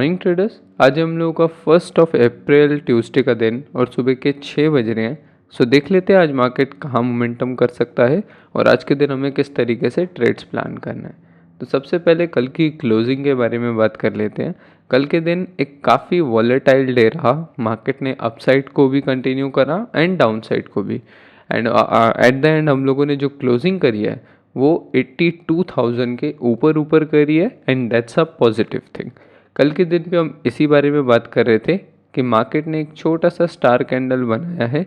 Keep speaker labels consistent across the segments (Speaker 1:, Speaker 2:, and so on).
Speaker 1: Morning traders. आज हम लोगों का 1 अप्रैल ट्यूसडे का दिन और सुबह के 6 बज रहे हैं। सो देख लेते हैं आज मार्केट कहाँ मोमेंटम कर सकता है और आज के दिन हमें किस तरीके से ट्रेड्स प्लान करना है। तो सबसे पहले कल की क्लोजिंग के बारे में बात कर लेते हैं। कल के दिन एक काफ़ी वॉलेटाइल डे रहा। मार्केट ने अपसाइड को भी कंटिन्यू करा एंड डाउन साइड को भी। एंड एट द एंड हम लोगों ने जो क्लोजिंग करी है वो 82,000 के ऊपर करी है and that's a positive thing. कल के दिन पे हम इसी बारे में बात कर रहे थे कि मार्केट ने एक छोटा सा स्टार कैंडल बनाया है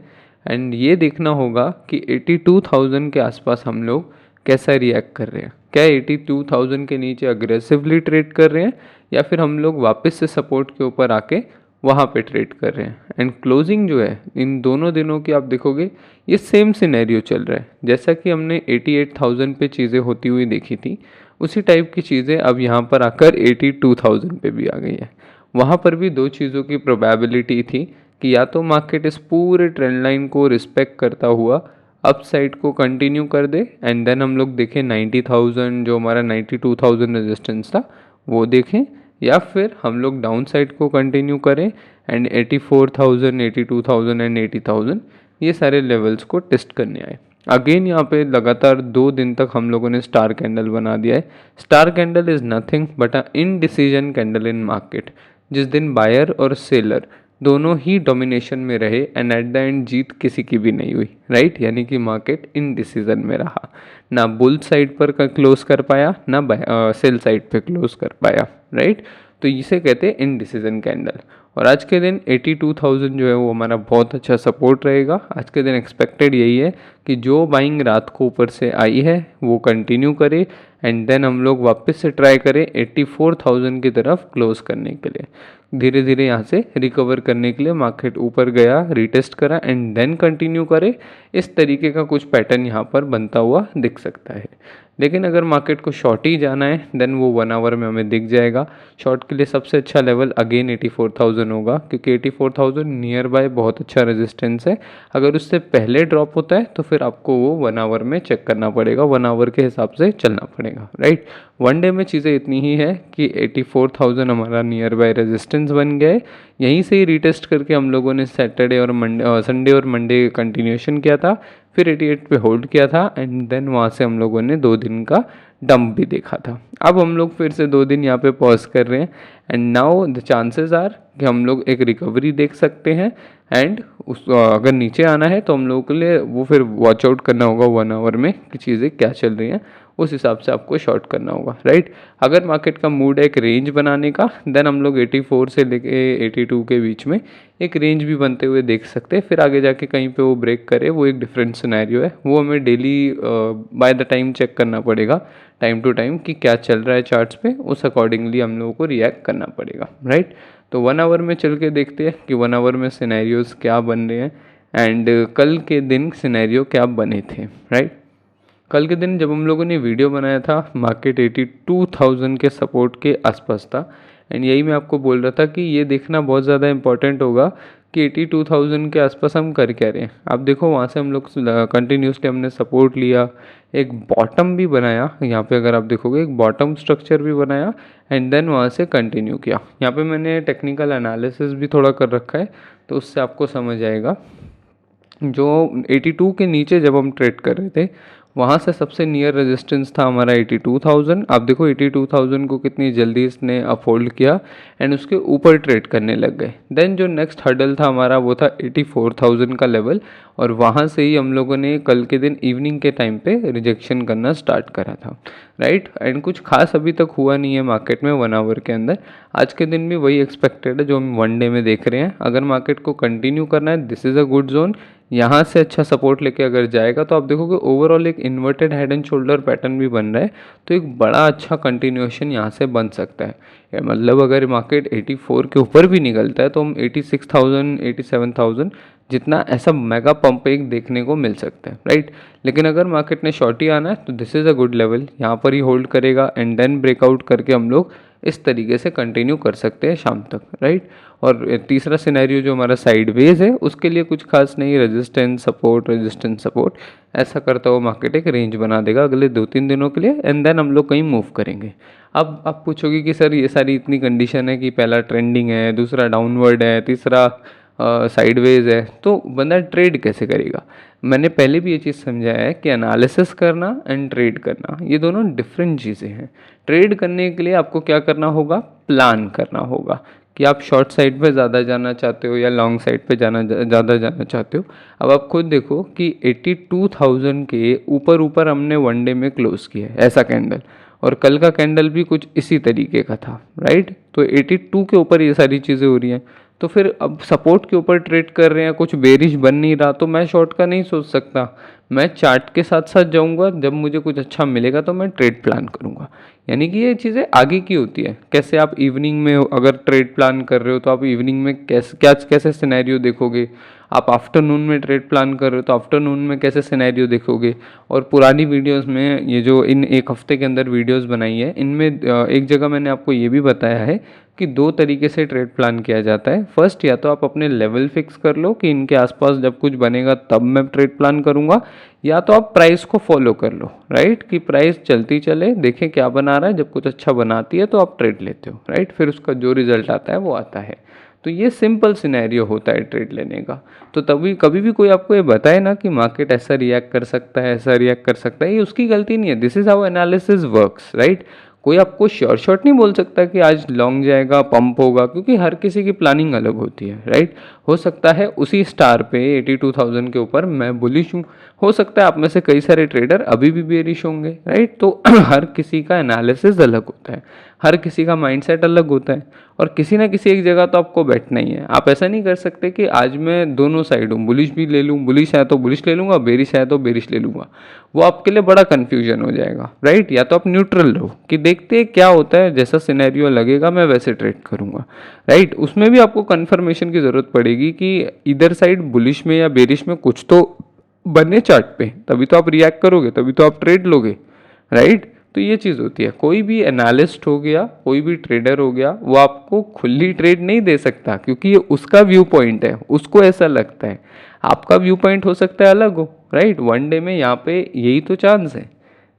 Speaker 1: एंड ये देखना होगा कि 82,000 के आसपास हम लोग कैसा रिएक्ट कर रहे हैं। क्या 82,000 के नीचे अग्रेसिवली ट्रेड कर रहे हैं या फिर हम लोग वापस से सपोर्ट के ऊपर आके वहाँ पे ट्रेड कर रहे हैं। एंड क्लोजिंग जो है इन दोनों दिनों की आप देखोगे ये सेम सिनेरियो चल रहा है। जैसा कि हमने 88,000 पे चीज़ें होती हुई देखी थी उसी टाइप की चीज़ें अब यहाँ पर आकर 82,000 पे भी आ गई है। वहाँ पर भी दो चीज़ों की प्रोबेबिलिटी थी कि या तो मार्केट इस पूरे ट्रेंड लाइन को रिस्पेक्ट करता हुआ अप साइड को कंटिन्यू कर दे एंड देन हम लोग देखें 90,000 जो हमारा 92,000 रेजिस्टेंस था वो देखें, या फिर हम लोग डाउन साइड को कंटिन्यू करें एंड 84,000, 82,000 एंड 80,000 ये सारे लेवल्स को टेस्ट करने आए। अगेन यहाँ पे लगातार 2 दिन तक हम लोगों ने स्टार कैंडल बना दिया है। Star candle is nothing but a indecision candle in market. जिस दिन बायर और सेलर दोनों ही डोमिनेशन में रहे एंड एट द एंड जीत किसी की भी नहीं हुई, राइट। यानी कि मार्केट इनडिसीजन में रहा, ना बुल साइड पर क्लोज कर पाया ना सेल साइड पे क्लोज कर पाया, राइट। तो इसे कहते हैं इनडिसीजन कैंडल। और आज के दिन 82,000 जो है वो हमारा बहुत अच्छा सपोर्ट रहेगा। आज के दिन एक्सपेक्टेड यही है कि जो बाइंग रात को ऊपर से आई है वो कंटिन्यू करे एंड देन हम लोग वापस से ट्राई करें 84,000 की तरफ क्लोज करने के लिए। धीरे धीरे यहाँ से रिकवर करने के लिए मार्केट ऊपर गया, रीटेस्ट करा एंड देन कंटिन्यू करे। इस तरीके का कुछ पैटर्न यहाँ पर बनता हुआ दिख सकता है। लेकिन अगर मार्केट को शॉर्ट ही जाना है देन वो 1 आवर में हमें दिख जाएगा। शॉर्ट के लिए सबसे अच्छा लेवल अगेन 84,000 होगा क्योंकि 84,000 नियर बाय बहुत अच्छा रेजिस्टेंस है। अगर उससे पहले ड्रॉप होता है तो फिर आपको वो 1 आवर में चेक करना पड़ेगा, 1 आवर के हिसाब से चलना पड़ेगा, राइट। वन डे में चीज़ें इतनी ही है कि 84,000 हमारा नियर बाय रेजिस्टेंस बन गया है। यहीं से ही रीटेस्ट करके हम लोगों ने सैटरडे और संडे और मंडे कंटिन्यूएशन किया था, फिर 88 पे होल्ड किया था एंड देन वहाँ से हम लोगों ने 2 दिन का डंप भी देखा था। अब हम लोग फिर से 2 दिन यहाँ पे पॉज कर रहे हैं and now the chances are कि हम लोग एक रिकवरी देख सकते हैं एंड अगर नीचे आना है तो हम लोगों के लिए वो फिर वॉच आउट करना होगा 1 आवर में कि चीज़ें क्या चल रही हैं, उस हिसाब से आपको शॉर्ट करना होगा, राइट। अगर मार्केट का मूड है एक रेंज बनाने का देन हम लोग 84 से लेके 82 के बीच में एक रेंज भी बनते हुए देख सकते हैं। फिर आगे जाके कहीं पे वो ब्रेक करे वो एक डिफरेंट सिनेरियो है, वो हमें daily by the time check करना पड़ेगा, टाइम टू टाइम कि क्या चल रहा है चार्ट्स पे, उस अकॉर्डिंगली हम लोगों को रिएक्ट करना पड़ेगा, राइट। तो 1 आवर में चल के देखते हैं कि 1 आवर में सिनेरियोज क्या बन रहे हैं एंड कल के दिन सिनेरियो क्या बने थे, राइट। कल के दिन जब हम लोगों ने वीडियो बनाया था मार्केट 82,000 के सपोर्ट के आसपास था एंड यही मैं आपको बोल रहा था कि ये देखना बहुत ज़्यादा इंपॉर्टेंट होगा कि 82,000 के आसपास हम कर क्या रहे हैं। आप देखो वहाँ से हम लोग कंटिन्यूसली हमने सपोर्ट लिया, एक बॉटम भी बनाया यहाँ पे, अगर आप देखोगे एक बॉटम स्ट्रक्चर भी बनाया एंड देन वहाँ से कंटिन्यू किया। यहाँ पे मैंने टेक्निकल एनालिसिस भी थोड़ा कर रखा है तो उससे आपको समझ आएगा। जो 82 के नीचे जब हम ट्रेड कर रहे थे वहाँ से सबसे नियर रेजिस्टेंस था हमारा 82,000। आप देखो 82,000 को कितनी जल्दी इसने अपहोल्ड किया एंड उसके ऊपर ट्रेड करने लग गए। देन जो नेक्स्ट हर्डल था हमारा वो था 84,000 का लेवल और वहाँ से ही हम लोगों ने कल के दिन इवनिंग के टाइम पे रिजेक्शन करना स्टार्ट करा था, राइट। एंड कुछ खास अभी तक हुआ नहीं है मार्केट में 1 आवर के अंदर। आज के दिन भी वही एक्सपेक्टेड है जो हम 1 डे में देख रहे हैं। अगर मार्केट को कंटिन्यू करना है this is a good zone, यहाँ से अच्छा सपोर्ट लेके अगर जाएगा तो आप देखोगे ओवरऑल एक inverted head and shoulder pattern भी बन रहा है, तो एक बड़ा अच्छा कंटिन्यूएशन यहाँ से बन सकता है। मतलब अगर मार्केट 84 के ऊपर भी निकलता है तो हम 86,000 87,000 जितना ऐसा मेगा पंप एक देखने को मिल सकता है, राइट। लेकिन अगर मार्केट ने शॉर्टी आना है तो this is a good level, यहाँ पर ही होल्ड करेगा एंड देन ब्रेकआउट करके हम लोग इस तरीके से कंटिन्यू कर सकते हैं शाम तक, राइट। और तीसरा सिनेरियो जो हमारा साइडवेज है उसके लिए कुछ खास नहीं, रेजिस्टेंस सपोर्ट ऐसा करता हुआ मार्केट एक रेंज बना देगा अगले 2-3 दिनों के लिए, एंड देन हम लोग कहीं मूव करेंगे। अब आप पूछोगे कि सर ये सारी इतनी कंडीशन है कि पहला ट्रेंडिंग है, दूसरा डाउनवर्ड है, तीसरा साइडवेज है, तो बंदा ट्रेड कैसे करेगा। मैंने पहले भी ये चीज़ समझाया है कि एनालिसिस करना एंड ट्रेड करना ये दोनों डिफरेंट चीज़ें हैं। ट्रेड करने के लिए आपको क्या करना होगा, प्लान करना होगा कि आप शॉर्ट साइड पे ज़्यादा जाना चाहते हो या लॉन्ग साइड पे ज़्यादा जाना चाहते हो। अब आप खुद देखो कि 82,000 के ऊपर हमने वन डे में क्लोज किया है ऐसा कैंडल, और कल का कैंडल भी कुछ इसी तरीके का था, राइट। तो 82 के ऊपर ये सारी चीज़ें हो रही हैं, तो फिर अब सपोर्ट के ऊपर ट्रेड कर रहे हैं, कुछ बेरिश बन नहीं रहा, तो मैं शॉर्ट का नहीं सोच सकता। मैं चार्ट के साथ साथ जाऊंगा, जब मुझे कुछ अच्छा मिलेगा तो मैं ट्रेड प्लान करूंगा। यानी कि ये चीज़ें आगे की होती है। कैसे आप इवनिंग में अगर ट्रेड प्लान कर रहे हो तो आप इवनिंग में कैसे सिनेरियो देखोगे, आप आफ्टरनून में ट्रेड प्लान कर रहे हो तो आफ्टरनून में कैसे सिनेरियो देखोगे। और पुरानी वीडियोस में ये जो इन एक हफ्ते के अंदर वीडियोस बनाई है, इनमें एक जगह मैंने आपको ये भी बताया है कि 2 तरीके से ट्रेड प्लान किया जाता है। फर्स्ट, या तो आप अपने लेवल फिक्स कर लो कि इनके आसपास जब कुछ बनेगा तब मैं ट्रेड प्लान करूंगा, या तो आप प्राइस को फॉलो कर लो, राइट, कि प्राइस चलती चले, देखें क्या बना रहा है, जब कुछ अच्छा बनाती है तो आप ट्रेड लेते हो, राइट, फिर उसका जो रिजल्ट आता है वो आता है। तो ये सिंपल सिनेरियो होता है ट्रेड लेने का। तो तभी कभी भी कोई आपको ये बताए ना कि मार्केट ऐसा रिएक्ट कर सकता है, ऐसा रिएक्ट कर सकता है, ये उसकी गलती नहीं है। This is how analysis works, right. कोई आपको श्योर शॉट नहीं बोल सकता कि आज लॉन्ग जाएगा, पंप होगा, क्योंकि हर किसी की प्लानिंग अलग होती है, राइट। हो सकता है उसी स्टार पे 82,000 के ऊपर मैं बुलिश हूँ, हो सकता है आप में से कई सारे ट्रेडर अभी भी बेरिश होंगे, राइट। तो हर किसी का एनालिसिस अलग होता है, हर किसी का माइंडसेट अलग होता है, और किसी ना किसी एक जगह तो आपको बैठना ही है। आप ऐसा नहीं कर सकते कि आज मैं दोनों साइड हूँ, बुलिश भी ले लूँ, बुलिश है तो बुलिश ले लूँगा, बेरिश है तो बेरिश ले लूँगा, वो आपके लिए बड़ा कन्फ्यूजन हो जाएगा, राइट। या तो आप न्यूट्रल रहो कि देखते हैं क्या होता है, जैसा सिनेरियो लगेगा मैं वैसे ट्रेड करूँगा, राइट। उसमें भी आपको कन्फर्मेशन की ज़रूरत पड़ेगी कि इधर साइड बुलिश में या बेरिश में कुछ तो बने चार्ट पे, तभी तो आप रिएक्ट करोगे, तभी तो आप ट्रेड लोगे, राइट। तो ये चीज़ होती है। कोई भी एनालिस्ट हो गया, कोई भी ट्रेडर हो गया, वो आपको खुली ट्रेड नहीं दे सकता, क्योंकि ये उसका व्यू पॉइंट है, उसको ऐसा लगता है। आपका व्यू पॉइंट हो सकता है अलग हो, राइट। वन डे में यहाँ पे यही तो चांस है।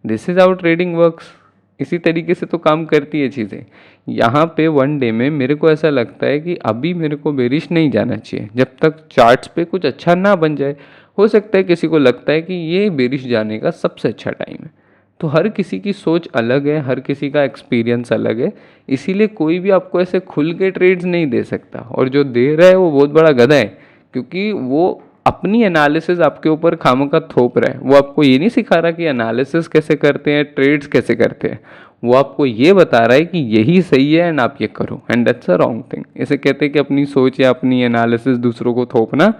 Speaker 1: This is how trading works. इसी तरीके से तो काम करती है चीज़ें। यहाँ पे वन डे में मेरे को ऐसा लगता है कि अभी मेरे को बेरिश नहीं जाना चाहिए जब तक चार्ट्स पे कुछ अच्छा ना बन जाए। हो सकता है किसी को लगता है कि ये बेरिश जाने का सबसे अच्छा टाइम है। तो हर किसी की सोच अलग है, हर किसी का एक्सपीरियंस अलग है, इसीलिए कोई भी आपको ऐसे खुल के ट्रेड्स नहीं दे सकता। और जो दे रहा है वो बहुत बड़ा गधा है, क्योंकि वो अपनी एनालिसिस आपके ऊपर खामखा थोप रहा है। वो आपको ये नहीं सिखा रहा कि एनालिसिस कैसे करते हैं, ट्रेड्स कैसे करते हैं। वो आपको ये बता रहा है कि यही सही है एंड आप ये करो, and that's a wrong thing. इसे कहते हैं कि अपनी सोच या अपनी एनालिसिस दूसरों को थोपना,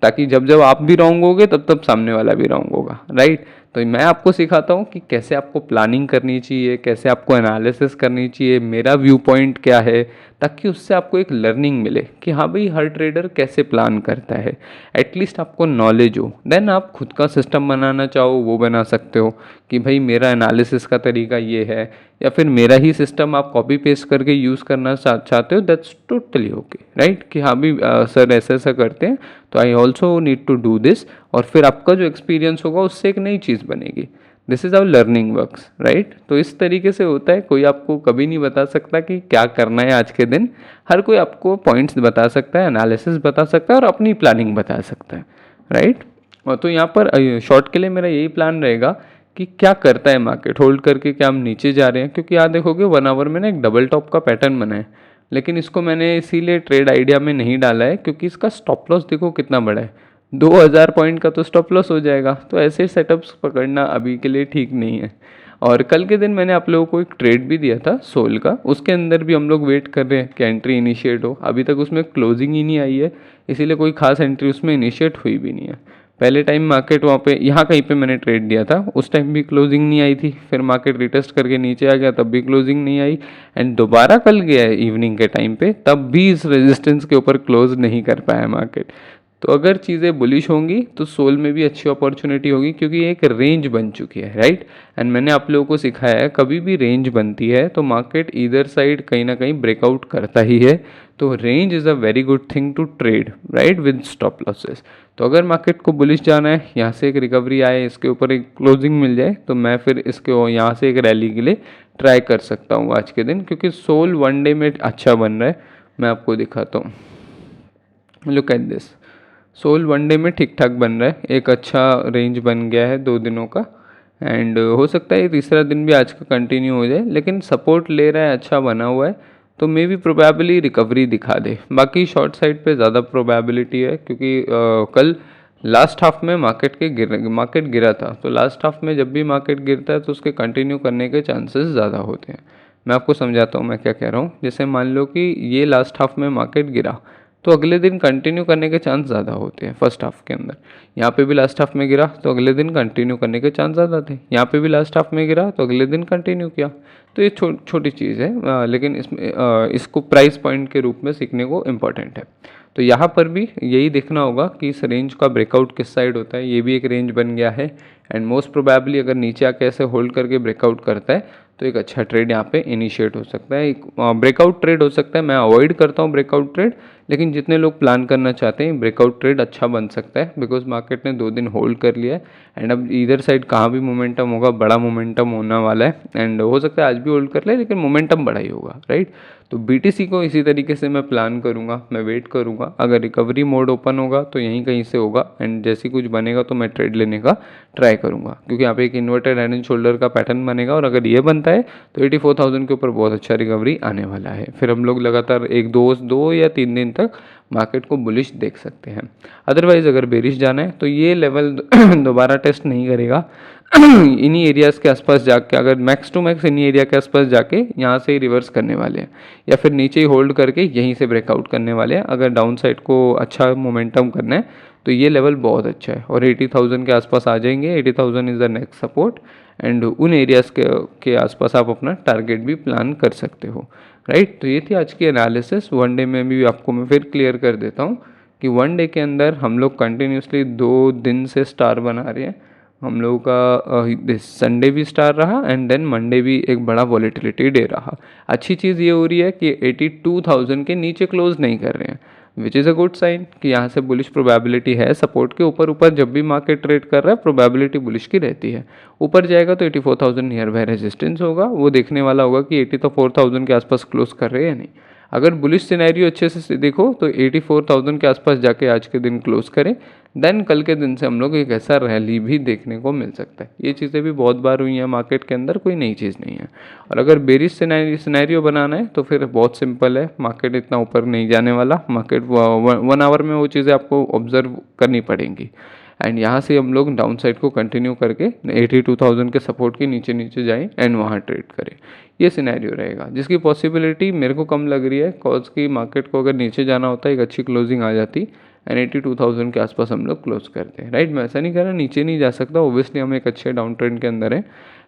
Speaker 1: ताकि जब जब आप भी रॉन्ग होगे तब तब सामने वाला भी रॉन्ग होगा, राइट। तो मैं आपको सिखाता हूँ कि कैसे आपको प्लानिंग करनी चाहिए, कैसे आपको एनालिसिस करनी चाहिए, मेरा व्यू पॉइंट क्या है, ताकि उससे आपको एक लर्निंग मिले कि हाँ भाई हर ट्रेडर कैसे प्लान करता है। एटलीस्ट आपको नॉलेज हो, देन आप खुद का सिस्टम बनाना चाहो वो बना सकते हो कि भाई मेरा एनालिसिस का तरीका ये है, या फिर मेरा ही सिस्टम आप कॉपी पेस्ट करके यूज़ करना चाहते हो, दैट्स टोटली ओके, राइट। कि हाँ भी सर ऐसा ऐसा करते हैं तो I also need to do this, और फिर आपका जो एक्सपीरियंस होगा उससे एक नई चीज़ बनेगी। This is our learning works, right. तो इस तरीके से होता है। कोई आपको कभी नहीं बता सकता कि क्या करना है आज के दिन। हर कोई आपको पॉइंट्स बता सकता है, एनालिसिस बता सकता है और अपनी प्लानिंग बता सकता है, राइट। और तो यहाँ पर शॉर्ट के लिए मेरा यही प्लान रहेगा कि क्या करता है मार्केट, होल्ड करके क्या हम नीचे जा रहे हैं, क्योंकि यहाँ देखोगे 1 आवर में ना एक डबल टॉप का पैटर्न बना है। लेकिन इसको मैंने इसीलिए ट्रेड आइडिया में नहीं डाला है क्योंकि इसका स्टॉप लॉस देखो कितना बड़ा है, 2000 पॉइंट का तो स्टॉप लॉस हो जाएगा। तो ऐसे सेटअप्स पकड़ना अभी के लिए ठीक नहीं है। और कल के दिन मैंने आप लोगों को एक ट्रेड भी दिया था सोल का, उसके अंदर भी हम लोग वेट कर रहे हैं कि एंट्री इनिशिएट हो। अभी तक उसमें क्लोजिंग ही नहीं आई है, इसीलिए कोई खास एंट्री उसमें इनिशिएट हुई भी नहीं है। पहले टाइम मार्केट वहाँ पे यहाँ कहीं पे मैंने ट्रेड दिया था, उस टाइम भी क्लोजिंग नहीं आई थी। फिर मार्केट रिटेस्ट करके नीचे आ गया, तब भी क्लोजिंग नहीं आई, एंड दोबारा कल गया है इवनिंग के टाइम पे, तब भी इस रेजिस्टेंस के ऊपर क्लोज नहीं कर पाया मार्केट। तो अगर चीज़ें बुलिश होंगी तो सोल में भी अच्छी अपॉर्चुनिटी होगी, क्योंकि एक रेंज बन चुकी है, राइट। एंड मैंने आप लोगों को सिखाया है कभी भी रेंज बनती है तो मार्केट इधर साइड कहीं ना कहीं ब्रेकआउट करता ही है। तो range is a very good thing to trade, right, with stop losses. तो अगर मार्केट को बुलिश जाना है, यहाँ से एक रिकवरी आए, इसके ऊपर एक क्लोजिंग मिल जाए, तो मैं फिर इसके यहाँ से एक रैली के लिए ट्राई कर सकता हूँ आज के दिन, क्योंकि सोल वन डे में अच्छा बन रहा है। मैं आपको दिखाता हूँ, लुक एट दिस। सोल वन डे में ठीक ठाक बन रहा है, एक अच्छा रेंज बन गया है 2 दिनों का। एंड हो सकता है तीसरा दिन भी आज का कंटिन्यू हो जाए, लेकिन सपोर्ट ले रहा है, अच्छा बना हुआ है, तो मे बी प्रोबेबली रिकवरी दिखा दे। बाकी शॉर्ट साइड पे ज़्यादा प्रोबेबिलिटी है, क्योंकि कल लास्ट हाफ में मार्केट गिरा था। तो लास्ट हाफ में जब भी मार्केट गिरता है तो उसके कंटिन्यू करने के चांसेस ज़्यादा होते हैं। मैं आपको समझाता हूँ मैं क्या कह रहा हूँ। जैसे मान लो कि ये लास्ट हाफ में मार्केट गिरा, तो अगले दिन कंटिन्यू करने के चांस ज़्यादा होते हैं फर्स्ट हाफ के अंदर। यहाँ पे भी लास्ट हाफ में गिरा तो अगले दिन कंटिन्यू करने के चांस ज़्यादा थे। यहाँ पे भी लास्ट हाफ में गिरा तो अगले दिन कंटिन्यू किया। तो ये छोटी चीज़ है, लेकिन इसमें इसको प्राइस पॉइंट के रूप में सीखने को इम्पॉर्टेंट है। तो यहाँ पर भी यही देखना होगा कि इस रेंज का ब्रेकआउट किस साइड होता है। ये भी एक रेंज बन गया है, एंड मोस्ट प्रोबेबली अगर नीचे आके ऐसे होल्ड करके ब्रेकआउट करता है तो एक अच्छा ट्रेड यहाँ पे इनिशिएट हो सकता है, एक ब्रेकआउट ट्रेड हो सकता है। मैं अवॉइड करता हूँ ब्रेकआउट ट्रेड, लेकिन जितने लोग प्लान करना चाहते हैं ब्रेकआउट ट्रेड अच्छा बन सकता है, बिकॉज मार्केट ने 2 दिन होल्ड कर लिया है। एंड अब इधर साइड कहाँ भी मोमेंटम होगा, बड़ा मोमेंटम होने वाला है। एंड हो सकता है आज भी होल्ड कर ले, लेकिन मोमेंटम बड़ा ही होगा, राइट। तो BTC को इसी तरीके से मैं प्लान करूँगा, मैं वेट करूँगा। अगर रिकवरी मोड ओपन होगा तो यहीं कहीं से होगा, एंड जैसे कुछ बनेगा तो मैं ट्रेड लेने का ट्राई करूँगा, क्योंकि यहाँ पे एक इन्वर्टेड हेड एंड शोल्डर का पैटर्न बनेगा। और अगर ये बनता है तो 84,000 के ऊपर बहुत अच्छा रिकवरी आने वाला है। फिर हम लोग लगातार एक दो या 3 दिन तक मार्केट को बुलिश देख सकते हैं। अदरवाइज अगर बेरिश जाना है तो ये लेवल दोबारा टेस्ट नहीं करेगा। इन्हीं एरियाज़ के आसपास जाके, अगर मैक्स टू मैक्स इन्हीं एरिया के आसपास जाके यहाँ से ही रिवर्स करने वाले हैं, या फिर नीचे ही होल्ड करके यहीं से ब्रेकआउट करने वाले हैं। अगर डाउन साइड को अच्छा मोमेंटम करना है तो ये लेवल बहुत अच्छा है, और 80,000 के आसपास आ जाएंगे। 80,000 is the next support, and उन एरियाज़ के आसपास आप अपना टारगेट भी प्लान कर सकते हो, राइट। तो ये थी आज की एनालिसिस। वन डे में भी आपको मैं फिर क्लियर कर देता हूँ कि वन डे के अंदर हम लोग कंटिन्यूसली 2 दिन से स्टार बना रहे हैं। हम लोगों का संडे भी स्टार रहा, एंड देन मंडे भी एक बड़ा वॉलेटिलिटी डे रहा। अच्छी चीज़ ये हो रही है कि 82,000 के नीचे क्लोज नहीं कर रहे हैं, which is a good sign कि यहाँ से बुलिश प्रोबेबिलिटी है। सपोर्ट के ऊपर ऊपर जब भी मार्केट ट्रेड कर रहा है प्रोबेबिलिटी बुलिश की रहती है। ऊपर जाएगा तो 84,000 नियर बाय रेजिस्टेंस होगा, वो देखने वाला होगा कि 84,000 के आसपास क्लोज कर रहे हैं या नहीं। अगर बुलिश सिनेरियो अच्छे से देखो तो 84,000 के आसपास जाके आज के दिन क्लोज करें, देन कल के दिन से हम लोग एक ऐसा रैली भी देखने को मिल सकता है। ये चीज़ें भी बहुत बार हुई हैं मार्केट के अंदर, कोई नई चीज़ नहीं है। और अगर बेरिश सिनेरियो बनाना है तो फिर बहुत सिंपल है, मार्केट इतना ऊपर नहीं जाने वाला। मार्केट 1 आवर में वो चीज़ें आपको ऑब्जर्व करनी पड़ेंगी, एंड यहाँ से हम लोग डाउन साइड को कंटिन्यू करके 82,000 के सपोर्ट के नीचे नीचे जाएं एंड वहाँ ट्रेड करें। ये सिनेरियो रहेगा, जिसकी पॉसिबिलिटी मेरे को कम लग रही है, कॉज की मार्केट को अगर नीचे जाना होता है एक अच्छी क्लोजिंग आ जाती एंड 82,000 के आसपास हम लोग क्लोज करते हैं, राइट। मैं ऐसा नहीं कह रहा नीचे नहीं जा सकता, ओबियसली हम एक अच्छे डाउन ट्रेंड के अंदर हैं,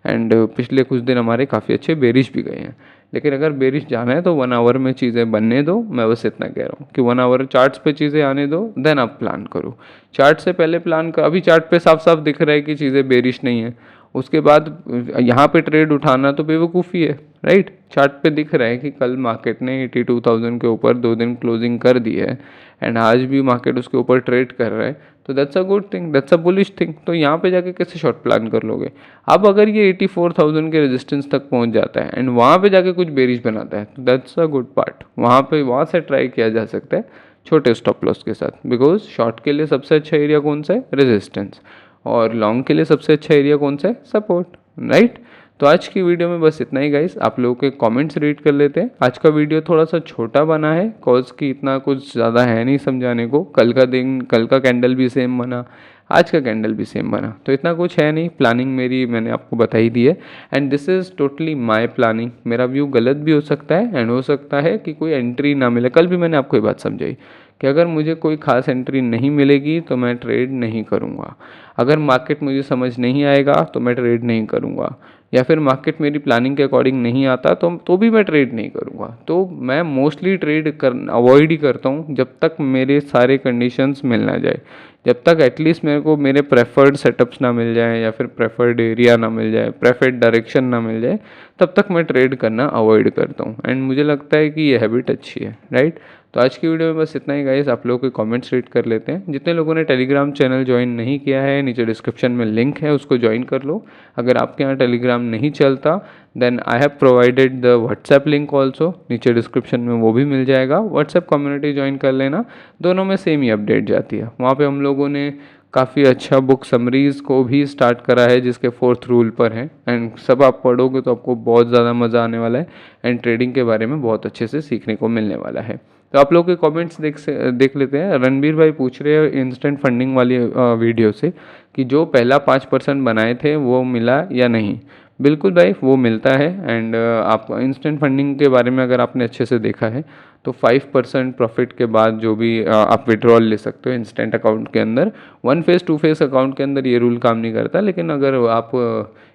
Speaker 1: एंड पिछले कुछ दिन हमारे काफ़ी अच्छे बेरिश भी गए हैं। लेकिन अगर बेरिश जाना है तो 1 आवर में चीज़ें बनने दो। मैं बस इतना कह रहा हूँ कि 1 आवर चार्ट्स पे चीज़ें आने दो, देन आप प्लान करो। चार्ट से पहले प्लान कर, अभी चार्ट पे साफ साफ दिख रहा है कि चीज़ें बेरिश नहीं है, उसके बाद यहाँ पे ट्रेड उठाना तो बेवकूफ़ी है, राइट। चार्ट पे दिख रहा है कि कल मार्केट ने 82,000 के ऊपर 2 दिन क्लोजिंग कर दी है, एंड आज भी मार्केट उसके ऊपर ट्रेड कर रहा है, तो that's a good thing, that's a bullish thing. तो यहाँ पे जाके कैसे शॉर्ट प्लान कर लोगे। अब अगर ये 84,000 के रेजिस्टेंस तक पहुँच जाता है एंड वहाँ पे जाके कुछ बेरिश बनाता है, तो दैट्स अ गुड पार्ट। वहाँ से ट्राई किया जा सकता है छोटे स्टॉप लॉस के साथ, बिकॉज शॉर्ट के लिए सबसे अच्छा एरिया कौन सा है, रेजिस्टेंस, और लॉन्ग के लिए सबसे अच्छा एरिया कौन सा है, सपोर्ट, राइट। तो आज की वीडियो में बस इतना ही गाइस। आप लोगों के कमेंट्स रीड कर लेते हैं। आज का वीडियो थोड़ा सा छोटा बना है, कॉज की इतना कुछ ज़्यादा है नहीं समझाने को। कल का कैंडल भी सेम बना, आज का कैंडल भी सेम बना, तो इतना कुछ है नहीं। प्लानिंग मेरी मैंने आपको बताई दी है, and this is totally my planning. मेरा व्यू गलत भी हो सकता है, एंड हो सकता है कि कोई एंट्री ना मिले। कल भी मैंने आपको ये बात समझाई कि अगर मुझे कोई खास एंट्री नहीं मिलेगी तो मैं ट्रेड नहीं करूँगा, अगर मार्केट मुझे समझ नहीं आएगा तो मैं ट्रेड नहीं करूँगा, या फिर मार्केट मेरी प्लानिंग के अकॉर्डिंग नहीं आता तो भी मैं ट्रेड नहीं करूँगा। तो मैं मोस्टली ट्रेड कर अवॉइड ही करता हूँ जब तक मेरे सारे कंडीशंस मिल ना जाए, जब तक एटलीस्ट मेरे को मेरे प्रेफर्ड सेटअप्स ना मिल जाए या फिर प्रेफर्ड एरिया ना मिल जाए, प्रेफर्ड डायरेक्शन ना मिल जाए, तब तक मैं ट्रेड करना अवॉइड करता हूँ। एंड मुझे लगता है कि ये हैबिट अच्छी है, राइट। तो आज की वीडियो में बस इतना ही गाइस। आप लोगों के कमेंट्स रीड कर लेते हैं। जितने लोगों ने टेलीग्राम चैनल ज्वाइन नहीं किया है, नीचे डिस्क्रिप्शन में लिंक है, उसको ज्वाइन कर लो। अगर आपके यहाँ टेलीग्राम नहीं चलता then I have provided the WhatsApp link also, नीचे डिस्क्रिप्शन में वो भी मिल जाएगा। व्हाट्सएप कम्युनिटी ज्वाइन कर लेना, दोनों में सेम ही अपडेट जाती है। वहाँ पे हम लोगों ने काफ़ी अच्छा बुक समरीज़ को भी स्टार्ट करा है जिसके 4th रूल पर है, एंड सब आप पढ़ोगे तो आपको बहुत ज़्यादा मज़ा आने वाला है एंड ट्रेडिंग के बारे में बहुत अच्छे से सीखने को मिलने वाला है। तो आप लोग के कमेंट्स देख लेते हैं। रणबीर भाई पूछ रहे हैं इंस्टेंट फंडिंग वाली वीडियो से कि जो पहला 5% बनाए थे वो मिला या नहीं। बिल्कुल भाई, वो मिलता है। एंड आप इंस्टेंट फंडिंग के बारे में अगर आपने अच्छे से देखा है तो 5% प्रॉफिट के बाद जो भी आप विड्रॉल ले सकते हो इंस्टेंट अकाउंट के अंदर। 1 फेज़ 2 फेज़ अकाउंट के अंदर ये रूल काम नहीं करता, लेकिन अगर आप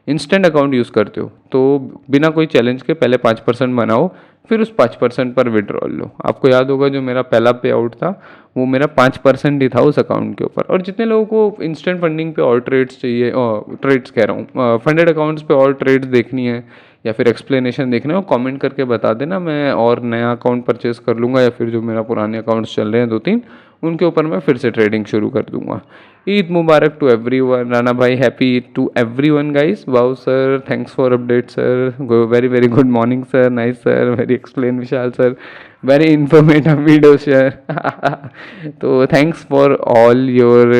Speaker 1: इंस्टेंट अकाउंट यूज़ करते हो तो बिना कोई चैलेंज के पहले 5% बनाओ, फिर उस 5% पर विड्रॉल लो। आपको याद होगा जो मेरा पहला पे आउट था वो मेरा 5% ही था उस अकाउंट के ऊपर। और जितने लोगों को इंस्टेंट फंडिंग पे और ट्रेड्स चाहिए, ट्रेड्स कह रहा हूँ, फंडेड अकाउंट्स पे और ट्रेड्स देखनी है या फिर एक्सप्लेनेशन देखना है, वो कमेंट करके बता देना, मैं और नया अकाउंट परचेज कर लूँगा या फिर जो मेरा पुराने अकाउंट्स चल रहे हैं 2-3 उनके ऊपर मैं फिर से ट्रेडिंग शुरू कर दूंगा। ईद मुबारक टू एवरीवन। राणा भाई happy Eid to everyone guys. Wow sir, thanks for update sir, very very good morning sir, nice sir, very explain Vishal sir, very informative video share. तो thanks for all your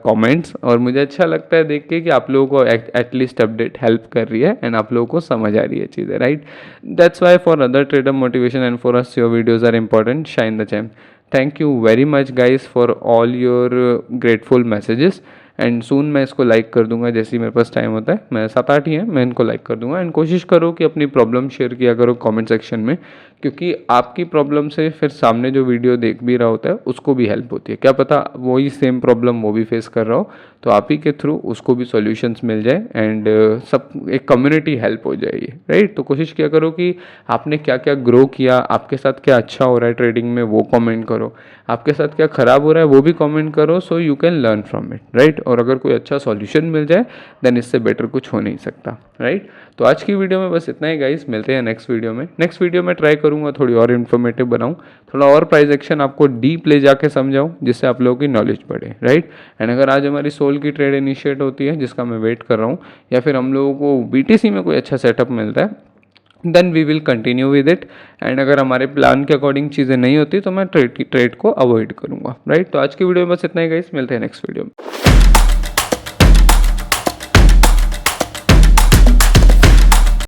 Speaker 1: comments. और मुझे अच्छा लगता है देख के कि आप लोगों को एटलीस्ट अपडेट हेल्प कर रही है एंड आप लोगों को समझ आ रही है चीज़ें, right. That's why for other trader motivation and for us your videos are important. Shine the champ. Thank you very much guys for all your grateful messages. And soon मैं इसको लाइक कर दूंगा जैसे ही मेरे पास टाइम होता है। मैं 7-8 ही हैं, मैं इनको लाइक कर दूंगा। एंड कोशिश करो कि अपनी प्रॉब्लम शेयर किया करो कमेंट सेक्शन में, क्योंकि आपकी प्रॉब्लम से फिर सामने जो वीडियो देख भी रहा होता है उसको भी हेल्प होती है। क्या पता वही सेम प्रॉब्लम वो भी फेस कर रहा हो, तो आप ही के थ्रू उसको भी सॉल्यूशंस मिल जाए एंड सब एक कम्युनिटी हेल्प हो जाएगी, राइट। तो कोशिश किया करो कि आपने क्या क्या ग्रो किया, आपके साथ क्या अच्छा हो रहा है ट्रेडिंग में वो कमेंट करो, आपके साथ क्या ख़राब हो रहा है वो भी कमेंट करो, so you can learn from it, right. और अगर कोई अच्छा सॉल्यूशन मिल जाए देन इससे बेटर कुछ हो नहीं सकता, राइट। तो आज की वीडियो में बस इतना ही गाइस, मिलते हैं नेक्स्ट वीडियो में। नेक्स्ट वीडियो में ट्राई करूँगा थोड़ी और इन्फॉर्मेटिव बनाऊँ, थोड़ा और प्राइस एक्शन आपको डीप ले जाके समझाऊँ जिससे आप लोगों की नॉलेज बढ़े, राइट। एंड अगर आज हमारी सोल की ट्रेड इनिशिएट होती है जिसका मैं वेट कर रहा हूँ, या फिर हम लोगों को BTC में कोई अच्छा सेटअप मिलता है then we will continue with it. And अगर हमारे प्लान के अकॉर्डिंग चीज़ें नहीं होती तो मैं ट्रेड को अवॉइड करूँगा, राइट। तो आज की वीडियो में बस इतना ही गाइस, मिलते हैं नेक्स्ट वीडियो में।